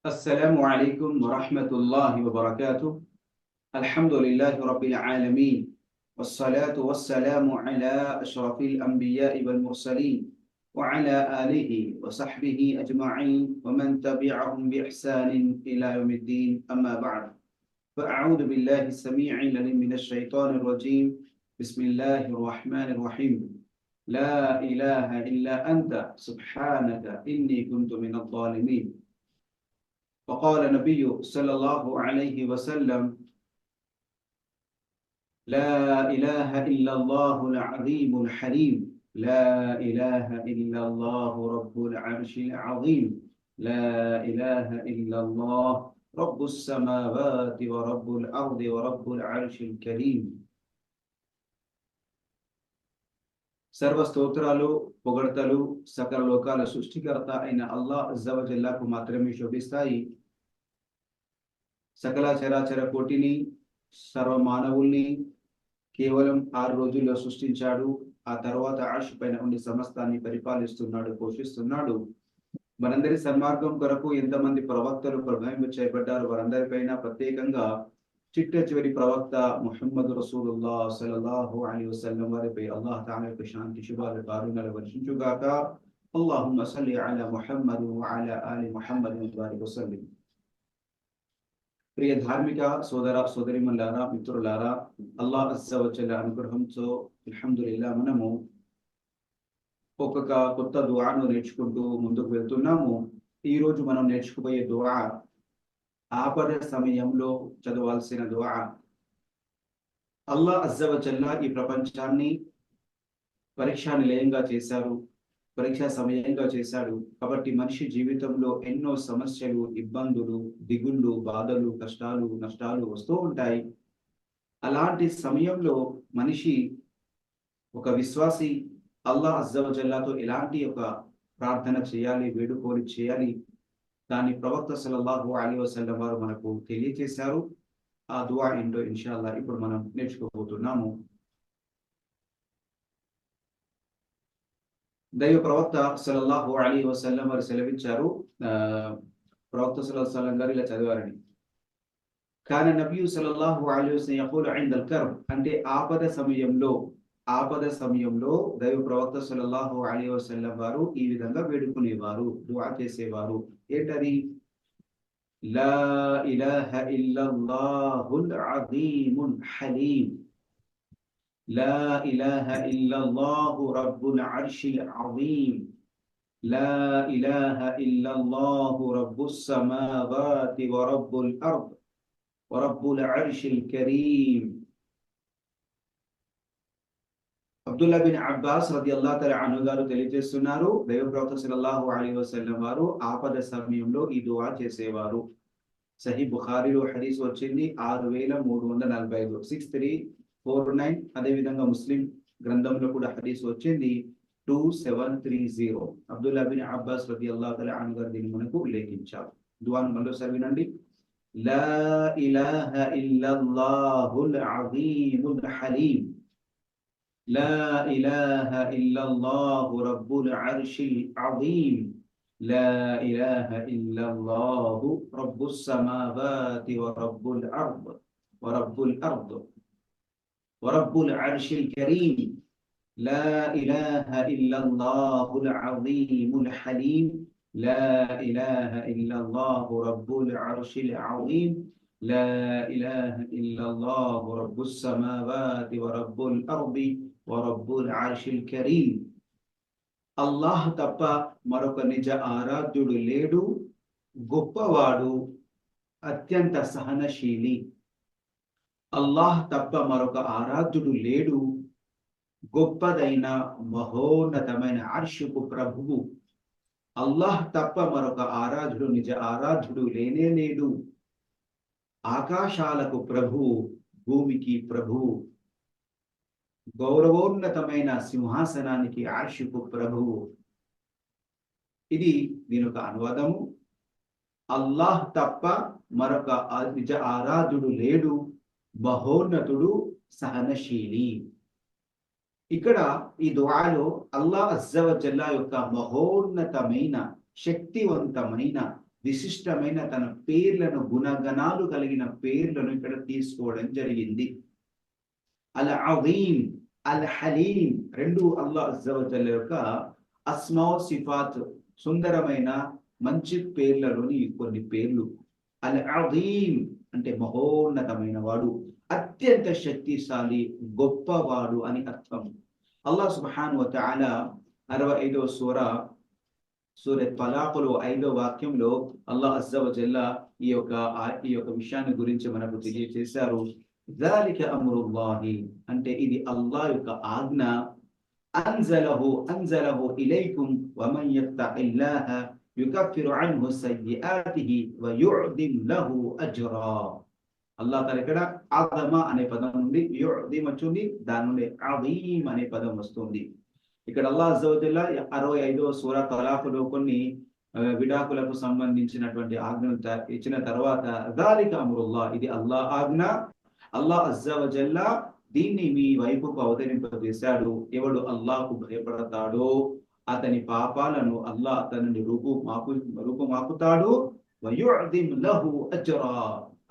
السلام عليكم ورحمة الله وبركاته. الحمد لله رب العالمين، والصلاة والسلام على أشرف الأنبياء والمرسلين وعلى آله وصحبه أجمعين ومن تبعهم بإحسان إلى يوم الدين. أما بعد، فأعوذ بالله السميع العليم من الشيطان الرجيم. بسم الله الرحمن الرحيم. لا إله إلا أنت سبحانك إني كنت من الظالمين. وقال النبي صلى الله عليه وسلم: لا إله إلا الله العظيم الحليم، لا إله إلا الله رب العرش العظيم، لا إله إلا الله رب السماوات ورب الأرض ورب العرش الكريم. సర్వ స్తోత్రాలు పొగడ్తలు సకల లోకాల సృష్టికర్త అయిన అల్లాహ్ అజ్జా వజల్లాకు మాత్రమే శోభిస్తాయి. సకల చరాచర కోటిని, సర్వ మానవుల్ని కేవలం 6 రోజుల్లో సృష్టించాడు. ఆ తర్వాత అర్ష్ పైన ఉండి సమస్తాన్ని పరిపాలిస్తున్నాడు, పోషిస్తున్నాడు. మనందరి సన్మార్గం కొరకు ఎంతమంది ప్రవక్తలు ప్రభావితం చేయబడ్డారు, వారందరిపైన ప్రత్యేకంగా చిట్ట చివరి ప్రవక్త ముహమ్మద్ రసూలుల్లాహ్ సల్లల్లాహు అలైహి వసల్లం వారిపై అల్లాహ్ తఆలా యొక్క శాంతి శుభాలు కారుణ్యాలు వర్షించుగాక. అల్లాహుమ్మ సల్లి అలా ముహమ్మద్ వ అలా ఆలి ముహమ్మద్ వబారిక్ వసల్లిం. ప్రియ ధార్మిక సోదర సోదరిమణులారా, మిత్రులారా, అల్లాహ్ అజ్జా వజల్ల అనుగ్రహంతో అల్హమ్దులిల్లాహ్ మనము ఒక్కొక్క కొత్త దుఆను నేర్చుకుంటూ ముందుకు వెళ్తున్నాము. ఈ రోజు మనం నేర్చుకోబోయే దుఆ ఆపద సమయంలో చదవాల్సిన దుఆ. అల్లాహ్ అజ్జా వజల్ల ఈ ప్రపంచాన్ని పరీక్షా నిలయంగా చేశారు, పరీక్షా సమయంగా చేశాడు. కాబట్టి మనిషి జీవితంలో ఎన్నో సమస్యలు, ఇబ్బందులు, దిగుళ్ళు, బాధలు, కష్టాలు, నష్టాలు వస్తూ ఉంటాయి. అలాంటి సమయంలో మనిషి, ఒక విశ్వాసి అల్లాహ్ అజ్జా వజల్లాతో ఎలాంటి ఒక ప్రార్థన చేయాలి, వేడుకోలు చేయాలి, దాని ప్రవక్త సల్లల్లాహు అలైహి వసల్లం వారు మనకు తెలియజేశారు. ఆ దుఆ ఏంటో ఇన్షాల్లాహ్ ఇప్పుడు మనం నేర్చుకోబోతున్నాము. దైవ ప్రవక్త సల్లల్లాహు అలైహి వసల్లం వారు సెలవిచ్చారు. ప్రవక్త సల్లల్లాహు అలైహి వసల్లం గారు ఇలా చదివారని: కాన నబియు సల్లల్లాహు అలైహి వసల్లం యఖూలు ఇందల్ కర్బ్, అంటే ఆపద సమయంలో దైవ ప్రవక్త సల్లల్లాహు అలైహి వసల్లం వారు ఈ విధంగా వేడుకునేవారు, దుఆ చేసేవారు. ఏంటది? లా ఇలాహ ఇల్లల్లాహుల్ అజీముల్ హలీం, لا إله إلا الله رب العرش العظيم، لا إله إلا الله رب السماوات ورب الأرض ورب العرش الكريم. అబ్దుల్లా బిన్ అబ్బాస్ రదియల్లాహు తఆలా అన్హు గారు తెలియజేస్తున్నారు, దైవ ప్రవక్త సల్లల్లాహు అలైహి వసల్లం వారు ఆపద సమయంలో ఈ దుఆ చేసేవారు. సహీ బుఖారీలో హదీస్ వచ్చింది 6345, 6349. అదేవిధంగా ముస్లిం గ్రంథంలో కూడా హదీస్ వచ్చింది 2730. అబ్దుల్లా బిన్ అబ్బాస్ రదియల్లాహు తఆలా అన్హు గారు దీన్ని మనకు ఉల్లేఖించారు. దుఆను మరోసారి వినండి. లా ఇలాహ ఇల్లల్లాహుల్ అజీముల్ హలీం, لا إله إلا الله رب العرش العظيم، لا إله إلا الله رب السماوات ورب الأرض ورب العرش الكريم، لا إله إلا الله العظيم الحليم، لا إله إلا الله رب العرش العظيم، لا إله إلا الله رب السماوات ورب الأرض ورب العرش الكريم. అల్లాహ్ తప్ప మరొక నిజ ఆరాధ్యుడు లేడు, గొప్పవాడు, అత్యంత సహనశీలి. అల్లాహ్ తప్ప మరొక ఆరాధ్యుడు లేడు, గొప్పదైన మహోన్నతమైన అర్షుకు ప్రభువు. అల్లాహ్ తప్ప మరొక ఆరాధ్యుడు, నిజ ఆరాధ్యుడు లేనే లేడు. ఆకాశాలకు ప్రభువు, భూమికి ప్రభువు, గౌరవోన్నతమైన సింహాసనానికి అర్షుకు ప్రభువు. ఇది దీని ఒక అనువాదము. అల్లాహ్ తప్ప మరొక నిజ ఆరాధ్యుడు లేడు, మహోన్నతుడు, సహనశీలి. ఇక్కడ ఈ దుఆలో అల్లాహ్ అజ్జా వజల్లా యొక్క మహోన్నతమైన, శక్తివంతమైన, విశిష్టమైన తన పేర్లను, గుణగణాలు కలిగిన పేర్లను ఇక్కడ తీసుకోవడం జరిగింది. అల్ అజీం, అల్ హలీం రెండు అల్లాహ్ అజ్జా వ జల్ల యొక్క అస్మా సిఫాత్, సుందరమైన మంచి పేర్లలోని కొన్ని పేర్లు. అల్ అజీం అంటే మహోన్నతమైన వాడు, అత్యంత శక్తిశాలి, గొప్పవాడు అని అర్థం. అల్లాహ్ సుబ్హానహు వ తఆలా 65వ సూరత్ తలాఖ్లో 5వ వాక్యంలో అల్లాహ్ అజ్జా వ జల్ల ఈ యొక్క విషయాన్ని గురించి మనకు తెలియజేశారు. ذلك అమ్రుల్లాహి అంటే ఇది అల్లాహ్ యొక్క ఆజ్ఞ. అంజలహు ఇలైకుం వమన్ యత్తఖిల్లాహ యుకఫిరు అన్హు సయ్యిఆతిహి వయు'దిమ్ లహు అజ్రా. అల్లాహ్ తఆలా ఇక్కడ అజమ అనే పదం నుండి యు'దిమ్ వచ్చింది, దాని నుండి అజీమ్ అనే పదం వస్తుంది. ఇక్కడ అల్లాహ్ అజ్జా వ జల్ల 65వ సూరా తలాఖ్లో కొన్ని విడాకులకు సంబంధించినటువంటి ఆజ్ఞలు ఇచ్చిన తర్వాత ذلك అమ్రుల్లాహ్ ఇది అల్లాహ్ ఆజ్ఞ. అల్లాహ్ అజ్జా వ జల్ల దీన్ని మీ వైపుకు అవతరింపజేశాడు. ఎవడు అల్లాహ్కు భయపడతాడో అతని పాపాలను అల్లాహ్ అతనిని రూపుమాపుతాడు. వయు'దిమ్ లహు అజ్రా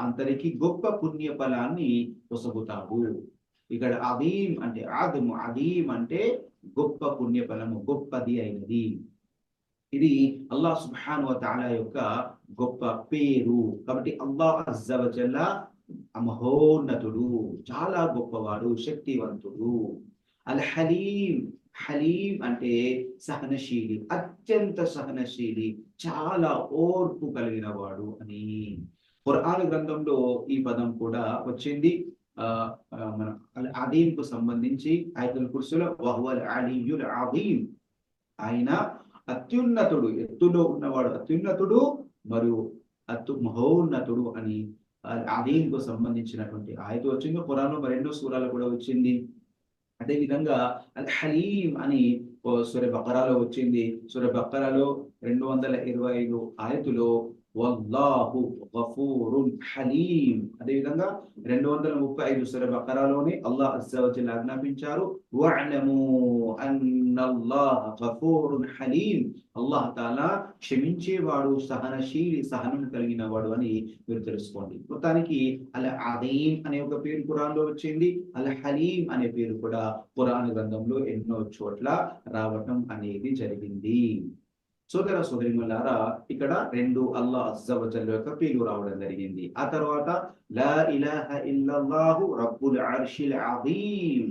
అంతరికి గొప్ప పుణ్య ఫలాన్ని పొసగుతాడు. ఇక్కడ అదీం అంటే అదీం అంటే గొప్ప పుణ్య ఫలము, గొప్పది అయినది. ఇది అల్లాహ్ సుబ్హానహు వ తఆలా యొక్క గొప్ప పేరు. కాబట్టి అల్లాహ్ అజ్జా వ జల్ల మహోన్నతుడు, చాలా గొప్పవాడు, శక్తివంతుడు. అల్ హలీం, హలీం అంటే సహనశీలి, అత్యంత సహనశీలి, చాలా ఓర్పు కలిగిన వాడు అని ఖురాన్ గ్రంథంలో ఈ పదం కూడా వచ్చింది. మన అదీం కు సంబంధించి ఆయతుల్ కుర్సీలో వహువల్ అలియుల్ అజీం, ఆయన అత్యున్నతుడు, ఎత్తులో ఉన్నవాడు అత్యున్నతుడు మరియు మహోన్నతుడు అని అదీం కు సంబంధించినటువంటి ఆయత వచ్చింది. ఖురాన్లో మరెన్నో సూరాలు కూడా వచ్చింది. అదే విధంగా అల్ హలీం అని సూర బకరాలో వచ్చింది. సూర బకరాలో 225 ఆయతులో వల్లాహు గఫూరున్ హలీం. అదే విధంగా 235 సూర బకరాలోనే అల్లాహ్ అజ్జా వ జల్ల ఆజ్ఞాపించారు వఅలము అన్నల్లాహ గఫూరున్ హలీం. అల్లాహ్ తాలా క్షమించేవాడు, సహనశీలి, సహనం కలిగిన వాడు అని మీరు తెలుసుకోండి. మొత్తానికి అల్ అదీం అనే ఒక పేరు ఖురాన్లో వచ్చింది. అల్ హలీం అనే పేరు కూడా ఖురాన్ గ్రంథంలో ఎన్నో చోట్ల రావటం అనేది జరిగింది. సోదర సోదరిమల్లారా, ఇక్కడ రెండు అల్లాహ్ అజ్జా వ జల్ల యొక్క పేర్లు రావడం జరిగింది. ఆ తర్వాత లా ఇలాహ ఇల్లల్లాహు రబ్బుల్ అర్షిల్ అజీం,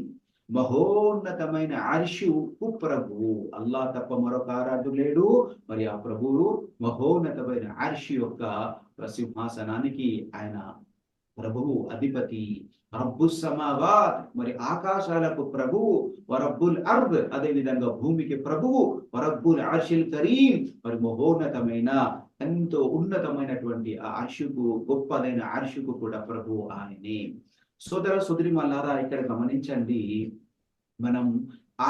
మహోన్నతమైన అర్షుకు ప్రభువు. అల్లాహ్ తప్ప మరొక ఆరాధ్యుడు లేడు. మరి ఆ ప్రభువు మహోన్నతమైన అర్షి యొక్క సింహాసనానికి ఆయన ప్రభువు, అధిపతి. రబ్బుస్ సమావాత్ మరి ఆకాశాలకు ప్రభువు, వరబ్బుల్ అర్ద్ అదే విధంగా భూమికి ప్రభువు, వరబ్బుల్ అర్షిల్ కరీం మరి మహోన్నతమైన ఎంతో ఉన్నతమైనటువంటి ఆ అర్షుకు, గొప్పదైన అర్షుకు కూడా ప్రభువు ఆయనే. సోదర సోదరిమల్లారా, ఇక్కడ గమనించండి, మనం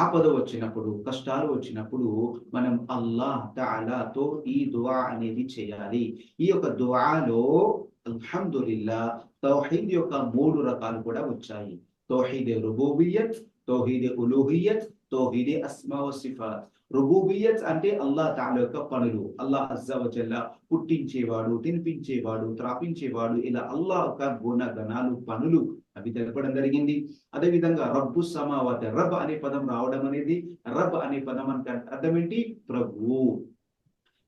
ఆపద వచ్చినప్పుడు, కష్టాలు వచ్చినప్పుడు మనం అల్లాహ్ తఆలాతో ఈ దుఆ అనేది చేయాలి. ఈ యొక్క దుఆలో అల్హమ్దులిల్లా తౌహీద్ యొక్క 3 రకాలు కూడా వచ్చాయి. తౌహీద్ రుబూబియ్యత్, తౌహీద్ ఉలూహియ్యత్, తౌహీద్ అస్మా వ సిఫాత్. రుబూబియ్యత్ అంటే అల్లాహ్ తఆలా యొక్క పనులు. అల్లాహ్ అజ్జా వ జల్ల పుట్టించేవాడు, తినిపించేవాడు, త్రాపించేవాడు, ఇలా అల్లాహ్ యొక్క గుణగణాలు, పనులు అవి తెలపడం జరిగింది. అదే విధంగా రబ్బు సమావాత్, రబ్ అనే పదం రావడం అనేది, రబ్ అనే పదం అంటే అర్థం ఏంటి? ప్రభువు.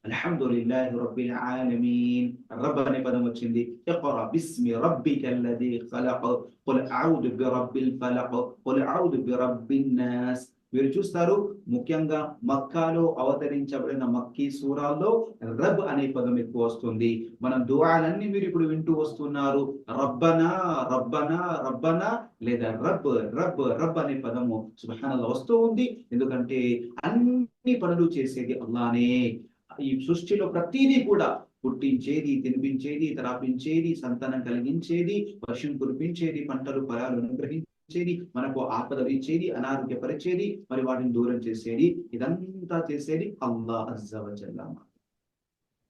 అల్హమ్దులిల్లాహి రబ్బిల్ ఆలమీన్, రబ్ అనే పదం వచ్చింది. ఇఖ్రా బిస్మి రబ్బికల్లదీ ఖలక్, ఖుల్ అఊదు బిరబ్బిల్ ఫలక్, ఖుల్ అఊదు బిరబ్బిన్ నాస్. మీరు చూస్తారు, ముఖ్యంగా మక్కాలో అవతరించబడిన మక్కీ సూరాల్లో రబ్ అనే పదం ఎక్కువ వస్తుంది. మనం దుఆలన్నీ మీరు ఇప్పుడు వింటూ వస్తున్నారు, రబ్బనా రబ్బనా రబ్బనా లేదా రబ్ రబ్ రబ్ అనే పదము సుబ్హానల్లాహ్ వస్తూ ఉంది. ఎందుకంటే అన్ని పనులు చేసేది అల్లాహనే. ఈ సృష్టిలో ప్రతిదీ కూడా పుట్టించేది, తినిపించేది, త్రాపించేది, సంతానం కలిగించేది, వర్షం కురిపించేది, పంటలు ఫలాలు అనుగ్రహించేది, మనకు ఆపదలు ఇచ్చేది, అనారోగ్యపరిచేది, మరి వాటిని దూరం చేసేది, ఇదంతా చేసేది అల్లాహ్ అజ్జా వ జల్ల.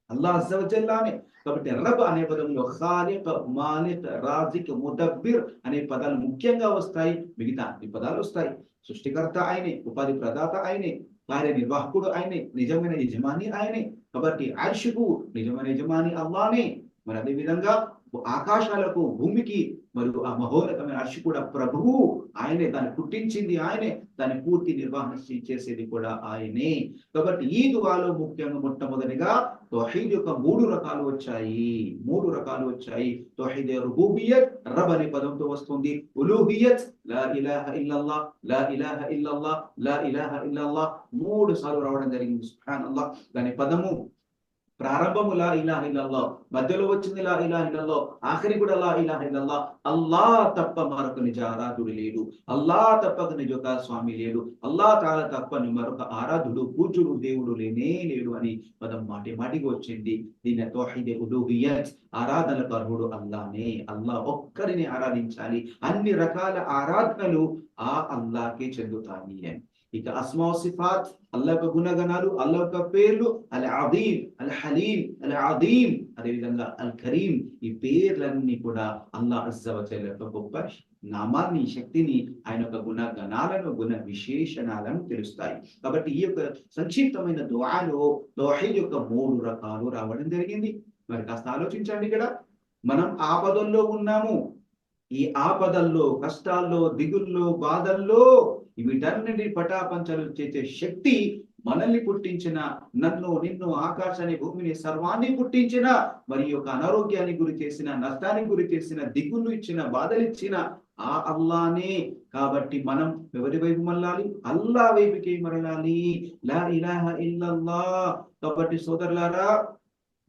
అల్లాహ్ అజ్జా వ జల్లానే. కాబట్టి రబ్ అనే పదంలో ఖాలిక్, మాలిక్, రాజిక్, ముదబ్బిర్ అనే పదాలు ముఖ్యంగా వస్తాయి. మిగతా అన్ని పదాలు వస్తాయి. సృష్టికర్త ఆయనే, ఉపాధి ప్రదాత ఆయనే, కార్యనిర్వాహకుడు ఆయనే, నిజమైన యజమాని ఆయనే. కాబట్టి అర్షుకు నిజమైన యజమాని అల్లానే. మరి అదే విధంగా ఆకాశాలకు భూమికి మరియు ఆ మహోన్నతమైన అర్షి కూడా ప్రభువు ఆయనే. దాన్ని పుట్టించింది ఆయనే, దాన్ని పూర్తి నిర్వహణ చేసేది కూడా ఆయనే. కాబట్టి ఈ దుఆలో ముఖ్యంగా మొట్టమొదటిగా తౌహీద్ యొక్క మూడు రకాలు వచ్చాయి. తౌహీద్ రుబూబియత్, రబ్ అనే పదంతో వస్తుంది. ఉలూహియత్, లా ఇలాహ ఇల్లల్లాహ్, లా ఇలాహ ఇల్లల్లాహ్, లా ఇలాహ ఇల్లల్లాహ్ 3 సార్లు రావడం జరిగింది. సుబ్హానల్లాహ్. దాని పదము ప్రారంభము లా ఇలాహ ఇల్లల్లాహ్, మధ్యలో వచ్చింది లా ఇలాహ ఇల్లల్లాహ్, ఆఖరి కూడా లా ఇలాహ ఇల్లల్లాహ్. అల్లాహ్ తప్ప మరొక నిజ ఆరాధుడు లేడు, అల్లాహ్ తప్ప నిజ స్వామి లేడు, అల్లాహ్ తాలా తప్ప మరొక ఆరాధుడు పూజ్యుడు దేవుడు లేనే లేడు అని పదం మాటి మాటికి వచ్చింది. దీని తౌహీద్ ఉలూహియత్, ఆరాధనలకు అర్హుడు అల్లాహనే. అల్లాహ్ ఒక్కరిని ఆరాధించాలి. అన్ని రకాల ఆరాధనలు ఆ అల్లాహకే చెందుతాయి. ఇక అస్మా సిఫాత్, అల్లాహ్ యొక్క గుణగణాలు, అల్లాహ్ యొక్క పేర్లు అల్ అదీం, అల్ హలీం, అల్ అదీం, అదేవిధంగా అల్ కరీం. ఈ పేర్లన్నీ కూడా అల్లాహ్ అజ్జా వజల్ యొక్క గొప్ప నామాన్ని, శక్తిని, ఆయన యొక్క గుణగణాలను, గుణ విశేషణాలను తెలుస్తాయి. కాబట్టి ఈ యొక్క సంక్షిప్తమైన దుఆలో తౌహీద్ యొక్క 3 రకాలు రావడం జరిగింది. మరి కాస్త ఆలోచించండి. ఇక్కడ మనం ఆపదల్లో ఉన్నాము. ఈ ఆపదల్లో, కష్టాల్లో, దిగుల్లో, బాధల్లో వీటన్నిటి పటాపంచలు చేసే శక్తి మనల్ని పుట్టించిన, నన్ను, నిన్ను, ఆకాశాన్ని, భూమిని, సర్వాన్ని పుట్టించిన, మరి యొక్క అనారోగ్యానికి గురి చేసిన, నష్టానికి గురి చేసిన, దిగులు ఇచ్చిన, బాధలు ఇచ్చిన ఆ అల్లానే. కాబట్టి మనం ఎవరి వైపు మళ్ళాలి? అల్లా వైపుకి మరలాలి. లా ఇలాహ ఇల్లల్లాహ్. కాబట్టి సోదరులారా,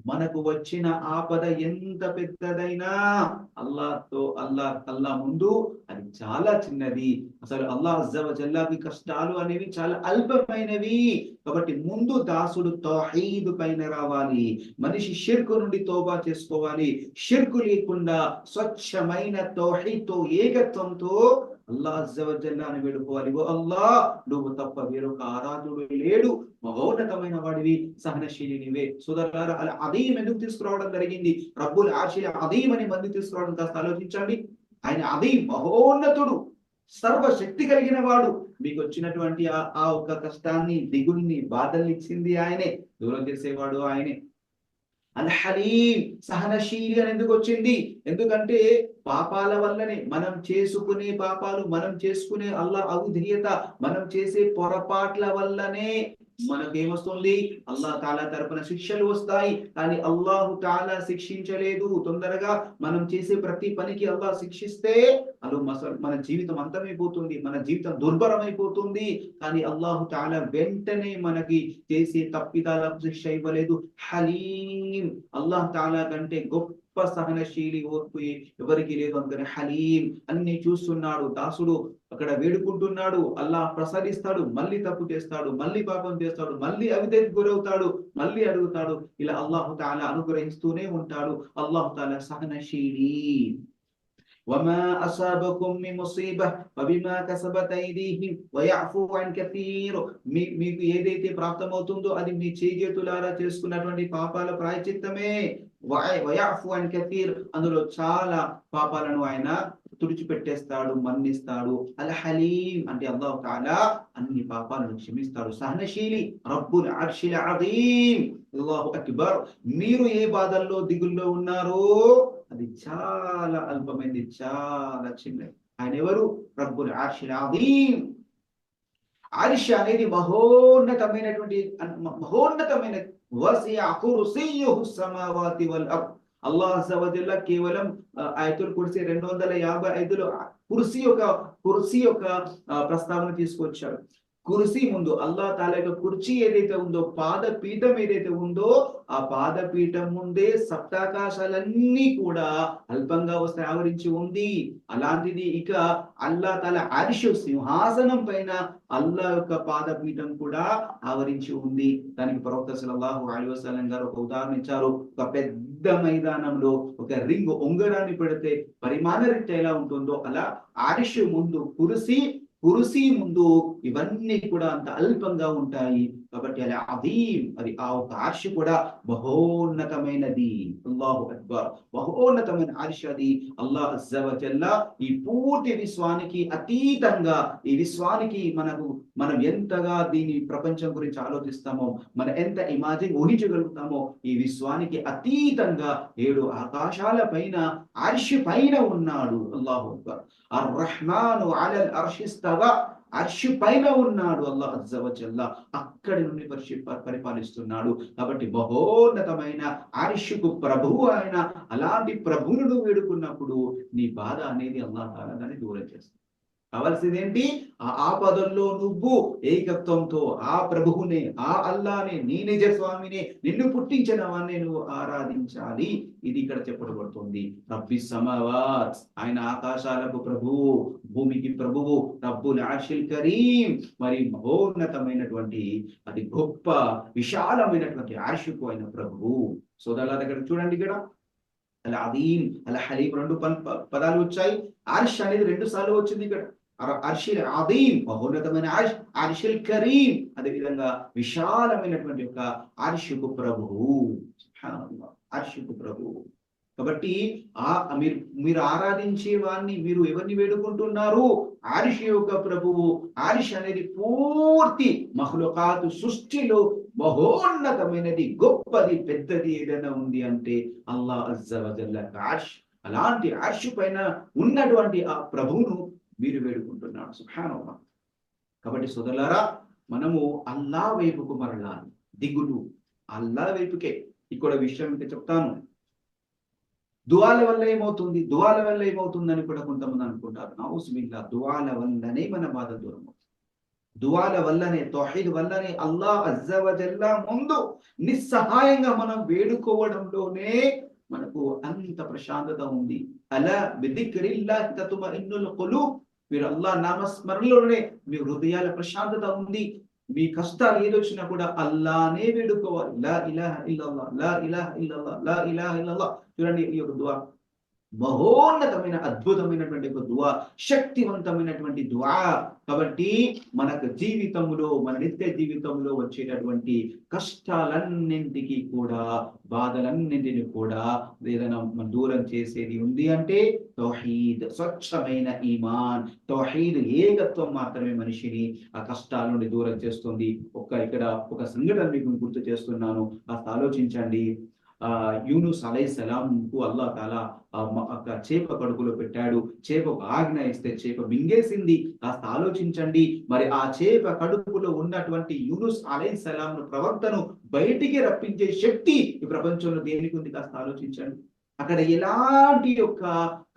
మనకు వచ్చిన ఆపద ఎంత పెద్దదైనా అల్లా ముందు అది చాలా చిన్నది. అసలు అల్లాహ్ అజ్జా వజల్లాకి కష్టాలు అనేవి చాలా అల్పమైనవి. కాబట్టి ముందు దాసుడు తౌహీద్ పైన రావాలి. మనిషి షిర్కు నుండి తౌబా చేసుకోవాలి. షిర్కు లేకుండా స్వచ్ఛమైన తౌహీద్ తో, ఏకత్వంతో అల్లాహ్ అజ్జా వజల్లాని వేడుకోవాలి. ఓ అల్లాహ్, నువ్వు తప్ప వేరొక ఆరాధుడు లేడు, మహోన్నతమైన వాడివి, సహనశీలి నీవే. సోదరులారా, అలా అదీం ఎందుకు తీసుకురావడం జరిగింది? రబ్బుల్ ఆర్షిల్ అదీం అని మంది తీసుకురావడం కాస్త ఆలోచించండి. ఆయన అదీం, మహోన్నతుడు, సర్వశక్తి కలిగిన వాడు. మీకు వచ్చినటువంటి ఆ ఒక్క కష్టాన్ని, దిగుల్ని, బాధల్ని ఇచ్చింది ఆయనే, దూరం చేసేవాడు ఆయనే. అల్ హలీం, సహనశీలి అని ఎందుకు వచ్చింది? ఎందుకంటే పాపాల వల్లనే, మనం చేసుకునే పాపాలు, మనం చేసుకునే అల్లాహ్ ఔధియత, మనం చేసే పొరపాట్ల వల్లనే మనకేమొస్తుంది? అల్లాహ్ తాలా తరపున శిక్షలు వస్తాయి. కానీ అల్లాహు తాలా శిక్షించలేదు. తొందరగా మనం చేసే ప్రతి పనికి అల్లాహ్ శిక్షిస్తే మన జీవితం అంతమైపోతుంది, మన జీవితం దుర్భరమైపోతుంది. కానీ అల్లాహు తాలా వెంటనే మనకి చేసే తప్పిదాలకు శిక్ష ఇవ్వలేదు. హలీం, అల్లాహ్ తాలా కంటే గొప్ప సహనశీలి, ఓర్పు ఎవరికి లేదు. అందుకని హలీం. అన్ని చూస్తున్నాడు దాసుడు, అక్కడ వేడుకుంటున్నాడు, అల్లాహ్ ప్రసాదిస్తాడు, మళ్ళీ తప్పు చేస్తాడు, మళ్ళీ పాపం చేస్తాడు, మళ్ళీ అవిధేకి గురవుతాడు, మళ్ళీ అడుగుతాడు. ఇలా అల్లాహు తాలా అనుగ్రహిస్తూనే ఉంటాడు. అల్లాహు తాలా సహనశీలి. వమా అసాబకుం మిన్ ముసీబహ ఫబిమా కసబత్ ఐదీహిం వయఫు అన్ కతీర్. మీకు ఏదైతే ప్రాప్తమవుతుందో అది మీ చేతులారా చేసుకున్నటువంటి పాపాల ప్రాయశ్చిత్తమే. వయఫు అన్ కతీర్, అందులో చాలా పాపాలను ఆయన తుడిచిపెట్టేస్తాడు, మన్నిస్తాడు. అల్ హలీం అంటే అల్లాహ్ తాలా అన్ని పాపాలను క్షమిస్తాడు. సహనశీలి, రబ్బుల్ అర్షిల్ అజీం. అల్లాహు అక్బర్. మీరు ఏ బాధల్లో, దిగుల్లో ఉన్నారో అది చాలా అల్పమైనది, చాలా చిన్నది. ఆయన ఎవరు? రబ్బుల్ అర్షిల్ అజీం. అర్ష్ అనేది మహోన్నతమైన వసియ కుర్సియుహు సమావాతి వల్ అర్ద్. అల్లాహ్ అజ్జా వజల్లా కేవలం ఆయతుల్ కుర్సీ 255లో కుర్సీ యొక్క ప్రస్తావన తీసుకొచ్చాడు. కుర్సీ ముందు అల్లాహ్ తాలా యొక్క కుర్చీ ఏదైతే ఉందో, పాదపీఠం ఏదైతే ఉందో, ఆ పాదపీఠం ముందే సప్తాకాశాలన్నీ కూడా అల్పంగా వస్తే ఆవరించి ఉంది. అలాంటిది ఇక అల్లాహ్ తాలా అర్ష్ సింహాసనం పైన అల్లాహ్ యొక్క పాదపీఠం కూడా ఆవరించి ఉంది. దానికి ప్రవక్త సల్లల్లాహు అలైహి వసల్లం గారు ఒక ఉదాహరణ ఇచ్చారు. ఒక పెద్ద మైదానంలో ఒక రింగ్ ఉంగరాన్ని పెడితే పరిమాణ రీత్యా ఎలా ఉంటుందో అలా అర్ష్ ముందు కుర్సీ ముందు ఇవన్నీ కూడా అంత అల్పంగా ఉంటాయి. కాబట్టి అలా అదీం, అది ఆ ఒక అర్ష్ కూడా బహోన్నతమైనది. అల్లాహు అక్బర్. బహోన్నతమైన అర్ష్ అది. అల్లాహ్ అజ్జా వ జల్లా ఈ పూర్తి విశ్వానికి అతీతంగా, ఈ విశ్వానికి మనం ఎంతగా దీని ప్రపంచం గురించి ఆలోచిస్తామో, మనం ఎంత ఇమాజిన్ ఊహించగలుగుతామో, ఈ విశ్వానికి అతీతంగా 7 ఆకాశాల పైన అర్ష్ పైన ఉన్నాడు. అల్లాహు అక్బర్. అర్ రహ్మాను అలల్ అర్షి ఇస్తవా. అర్ష్ పైన ఉన్నాడు అల్లాహ్ అజ్జా వ జల్లా. అక్కడి నుండి పరిపాలిస్తున్నాడు. కాబట్టి బహోన్నతమైన అర్షుకు ప్రభువు ఆయన. అలాంటి ప్రభువును వేడుకున్నప్పుడు నీ బాధ అనేది అల్లాహ్ తాలా దాన్ని దూరం చేస్తాడు. కావాల్సింది ఏంటి? ఆ ఆపదల్లో నువ్వు ఏకత్వంతో ఆ ప్రభువునే, ఆ అల్లానే, నీ నిజ స్వామిని, నిన్ను పుట్టించిన వాడిని నువ్వు ఆరాధించాలి. ఇది ఇక్కడ చెప్పబడుతుంది. రబ్బి సమావాత్, ఆయన ఆకాశాలకు ప్రభువు, భూమికి ప్రభువు. రబ్బుల్ అర్షిల్ కరీం, మరి మహోన్నతమైనటువంటి, అది గొప్ప విశాలమైనటువంటి అర్షుకు ఆయన ప్రభువు. సోదరుల దగ్గర చూడండి, ఇక్కడ అల్ అదీం, అల్ హలీం 2 పదాలు వచ్చాయి. అర్ష్ అనేది 2 సార్లు వచ్చింది ఇక్కడ. అర్షిల్ అదీం మహోన్నతమైన అర్ష్, అర్షిల్ కరీం అదే విధంగా విశాలమైనటువంటి ఒక అర్షుకు ప్రభువు. సుబ్హానల్లాహ్, అర్షుకు ప్రభువు. కాబట్టి మీరు ఆరాధించే వారిని, మీరు ఎవరిని వేడుకుంటున్నారు? అర్ష్ యొక్క ప్రభువు. అర్ష్ అనేది పూర్తి మఖ్లుకాతు సృష్టిలో మహోన్నతమైనది, గొప్పది, పెద్దది ఏదైనా ఉంది అంటే అల్లాహ్ అజ్జా వ జల్లా అర్ష్. అలాంటి అర్ష్ పైన ఉన్నటువంటి ఆ ప్రభువును మీరు వేడుకుంటున్నారు. సుబ్హానల్లాహ్. కాబట్టి సోదరులారా, మనము అల్లాహ్ వైపుకు మరలాలి. దిగులు అల్లాహ్ వైపుకే. ఇక్కడ విషయం ఇంకా చెప్తాను. దువాల వల్ల ఏమవుతుంది, దువాల వల్ల ఏమవుతుందని కూడా కొంతమంది అనుకుంటారు. నౌజుబిల్లా, దువాల వల్లనే మన బాధ దూరం అవుతుంది. దువాల వల్లనే, తౌహీద్ వల్లనే అల్లాహ్ అజ్జా వ జల్లా ముందు నిస్సహాయంగా మనం వేడుకోవడంలోనే మనకు అంత ప్రశాంతత ఉంది. అలా బిదిక్రిల్లాహి తత్మఇన్నుల్ ఖులూబ్. మీరు అల్లాహ్ నామస్మరణలోనే మీ హృదయాల ప్రశాంతత ఉంది. మీ కష్టాలు ఏదొచ్చినా కూడా అల్లాహనే వేడుకోవాలి. లా ఇలాహ ఇల్లల్లాహ్, లా ఇలాహ ఇల్లల్లాహ్, లా ఇలాహ ఇల్లల్లాహ్. చూడండి, ఈ యొక్క దువా మహోన్నతమైన, అద్భుతమైనటువంటి ఒక దువా, శక్తివంతమైనటువంటి దువా. కాబట్టి మనకు జీవితంలో, మన నిత్య జీవితంలో వచ్చేటటువంటి కష్టాలన్నింటికి కూడా, బాధలన్నింటినీ కూడా ఏదైనా మనం దూరం చేసేది ఉంది అంటే తౌహీద్, స్వచ్ఛమైన ఈమాన్. తౌహీద్, ఏకత్వం మాత్రమే మనిషిని ఆ కష్టాల నుండి దూరం చేస్తుంది. ఇక్కడ ఒక సంఘటన మీకు గుర్తు చేస్తున్నాను, కాస్త ఆలోచించండి. యూనుస్ అలైహిస్సలాంకు అల్లాహ్ తాలా చేప కడుపులో పెట్టాడు. చేప ఒక ఆజ్ఞ ఇస్తే చేప మింగేసింది. కాస్త ఆలోచించండి. మరి ఆ చేప కడుపులో ఉన్నటువంటి యూనుస్ అలైహిస్సలాం ప్రవక్తను బయటికి రప్పించే శక్తి ఈ ప్రపంచంలో దేనికి ఉంది? కాస్త ఆలోచించండి. అక్కడ ఎలాంటి యొక్క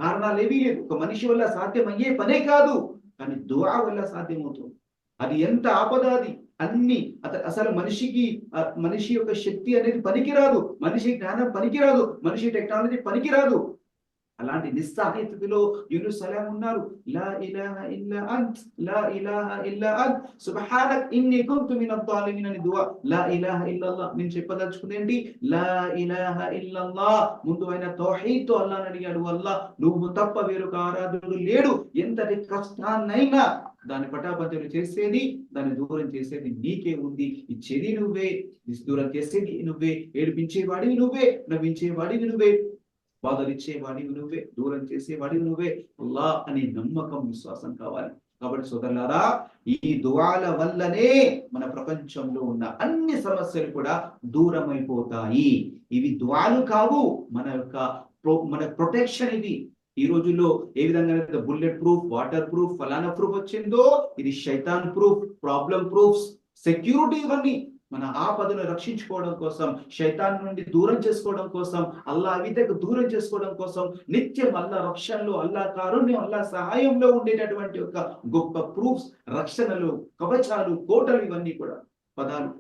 కారణాలు ఏవీ లేవు. ఒక మనిషి వల్ల సాధ్యమయ్యే పనే కాదు, కానీ దుఆ వల్ల సాధ్యమవుతుంది. అది ఎంత ఆపద అది. అసలు మనిషి యొక్క శక్తి అనేది పనికిరాదు, మనిషి జ్ఞానం పనికిరాదు, మనిషి టెక్నాలజీ పనికిరాదు. అలాంటి నిస్సహాయతలో యూనుస్ సలాం ఉన్నారు. లా ఇలాహ ఇల్లా అంత్, లా ఇలాహ ఇల్లా అంత్, సుబ్హానక్ ఇన్నీ కున్తు మినద్ ਜ਼ਾలిమీన్ అని దువా. లా ఇలాహ ఇల్లల్లాహ్, నేను చెప్పదలుచుకుంది ఏంటి? లా ఇలాహ ఇల్లల్లాహ్. ముందు ఆయన తౌహీద్ తో అల్లాహ్ని అడిగాడు. అల్లాహ్, నువ్వు తప్ప వేరొక ఆరాధకుడు లేడు. ఎంతటి కష్టాన్నైనా దాన్ని పటాపంచలు చేసేది, దాన్ని దూరం చేసేది నీకే ఉంది. ఇచ్చేది నువ్వే, దూరం చేసేది నువ్వే, ఏడిపించేవాడివి నువ్వే, నవ్వించేవాడివి నువ్వే, బాధలు ఇచ్చేవాడివి నువ్వే, దూరం చేసేవాడివి నువ్వే. అల్లాహ్ అనే నమ్మకం, విశ్వాసం కావాలి. కాబట్టి సోదరులారా, ఈ దుఆల వల్లనే మన ప్రపంచంలో ఉన్న అన్ని సమస్యలు కూడా దూరం అయిపోతాయి. ఇవి దుఆలు కావు, మన ప్రొటెక్షన్. ఇది ఈ రోజుల్లో ఏ విధంగా బుల్లెట్ ప్రూఫ్, వాటర్ ప్రూఫ్, ఫలానా ప్రూఫ్ వచ్చిందో, ఇది శైతాన్ ప్రూఫ్, ప్రాబ్లం ప్రూఫ్స్, సెక్యూరిటీ. ఇవన్నీ మన ఆపదను రక్షించుకోవడం కోసం, శైతాన్ నుండి దూరం చేసుకోవడం కోసం, అల్లాహ్ విదకు దూరం చేసుకోవడం కోసం, నిత్యం అల్లాహ్ రక్షణలో, అల్లాహ్ కారుణ్యం, అల్లాహ్ సహాయంలో ఉండేటటువంటి ఒక గొప్ప ప్రూఫ్స్, రక్షణలు, కవచాలు, కోటలు, ఇవన్నీ కూడా పదాలు.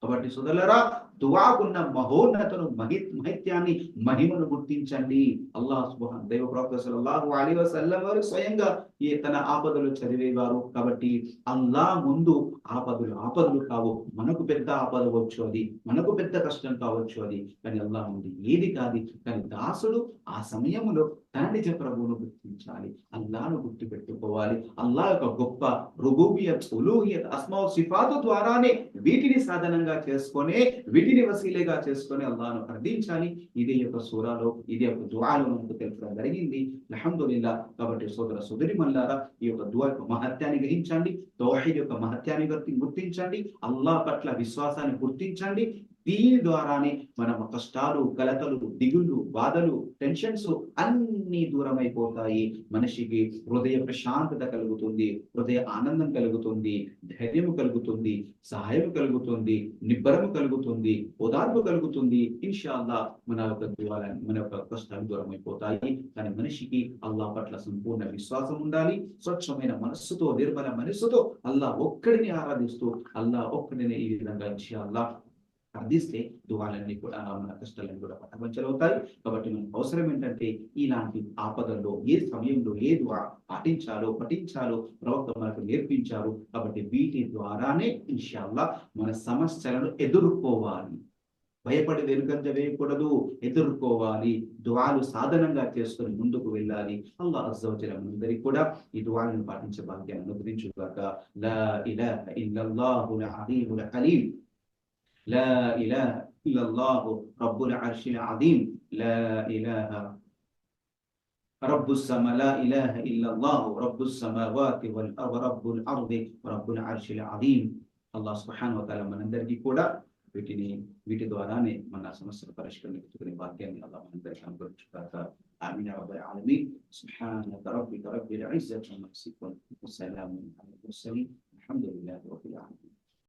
కాబట్టి సోదరులారా, దువాకున్న మహోన్నతను మహిత్యాన్ని మహిమను గుర్తించండి. అల్లాహ్ సుబ్హాన్ దైవ ప్రవక్త సల్లల్లాహు అలైహి వసల్లం వారు స్వయంగా ఈ తన ఆపదలు చదివేవారు. కాబట్టి అల్లాహ్ ముందు ఆపదలు కావు. మనకు పెద్ద ఆపద వచ్చు, అది మనకు పెద్ద కష్టం కావచ్చు, అది కానీ అల్లాహ్ ముందు ఏది కాదు. కానీ దాసుడు ఆ సమయంలో తన నిజ ప్రభువును గుర్తించాలి, అల్లాహ్ను గుర్తు పెట్టుకోవాలి. అల్లాహ్ యొక్క గొప్ప రుబూబియత్, ఉలూహియత్, అస్మా సిఫాతు ద్వారానే వీటిని సాధనంగా చేసుకొని, వీటిని వసీలేగా చేసుకొని అల్లాహ్ను అర్థించాలి. ఇది యొక్క సూరాలో, ఇది యొక్క దుఆలో మనకు తెలుపడం జరిగింది. అల్హమ్దులిల్లాహ్. కాబట్టి సోదర సోదరిమణులారా, ఈ యొక్క దుఆ యొక్క మహత్యాన్ని గ్రహించండి, తౌహీద్ యొక్క మహత్యాన్ని గుర్తించండి, అల్లాహ్ పట్ల విశ్వాసాన్ని గుర్తించండి. దీని ద్వారానే మన కష్టాలు, కలతలు, దిగుళ్ళు, బాధలు, టెన్షన్స్ అన్ని దూరం అయిపోతాయి. మనిషికి హృదయ ప్రశాంతత కలుగుతుంది, హృదయ ఆనందం కలుగుతుంది, ధైర్యం కలుగుతుంది, సహాయం కలుగుతుంది, నిబ్బరము కలుగుతుంది, ఓదార్పు కలుగుతుంది. ఇన్షాల్లా మన యొక్క దుఆలని, మన యొక్క కష్టాలు దూరం అయిపోతాయి. కానీ మనిషికి అల్లాహ్ పట్ల సంపూర్ణ విశ్వాసం ఉండాలి. స్వచ్ఛమైన మనస్సుతో, నిర్మల మనస్సుతో అల్లాహ్ ఒక్కడిని ఆరాధిస్తూ, అల్లాహ్ ఒక్కడిని ఈ విధంగా ఇన్షాల్లా అర్థిస్తే దుఆలన్నీ కూడా, మన కష్టాలన్నీ కూడా పట్టవంచలవుతాయి. కాబట్టి మనకు అవసరం ఏంటంటే ఇలాంటి ఆపదల్లో ఏ సమయంలో ఏ దుఆ పఠించాలో ప్రవక్త మనకు నేర్పించారు. కాబట్టి వీటి ద్వారానే ఇన్షాల్లా మన సమస్యలను ఎదుర్కోవాలి. భయపడి వెనుకంజ వేయకూడదు, ఎదుర్కోవాలి. దుఆలు సాధనంగా చేసుకొని ముందుకు వెళ్ళాలి. అల్లాహ్ అజ్జ వ జల్ల మనందరికీ కూడా ఈ దుఆలను పాటించే భాగ్యాన్ని అనుగ్రహించుగాక. లా ఇలాహ ఇల్లల్లాహుల్ అలీముల్ హలీం. لا إله إلا الله رب العرش العظيم. لا إله رب السماء لا إله إلا الله رب السماوات والأرض رب الأرض رب العرش العظيم. అల్లాహ్ సుబ్హానహు వ తఆలా మనందరికీ కూడా వీటి ద్వారానే మన సమస్యల పరిష్కరించుకునే భాగ్యాన్ని అల్లాహ్ మనందరికీ అనుగ్రహించుగాక. ఆమీన్ యా రబ్బల్ ఆలమీన్. సుబ్హానక రబ్బిక రబ్బిల్ ఇజ్జతి అమ్మా యసిఫూన్. వస్సలాము అలల్ ముర్సలీన్. అల్హమ్దులిల్లాహి రబ్బిల్ ఆలమీన్.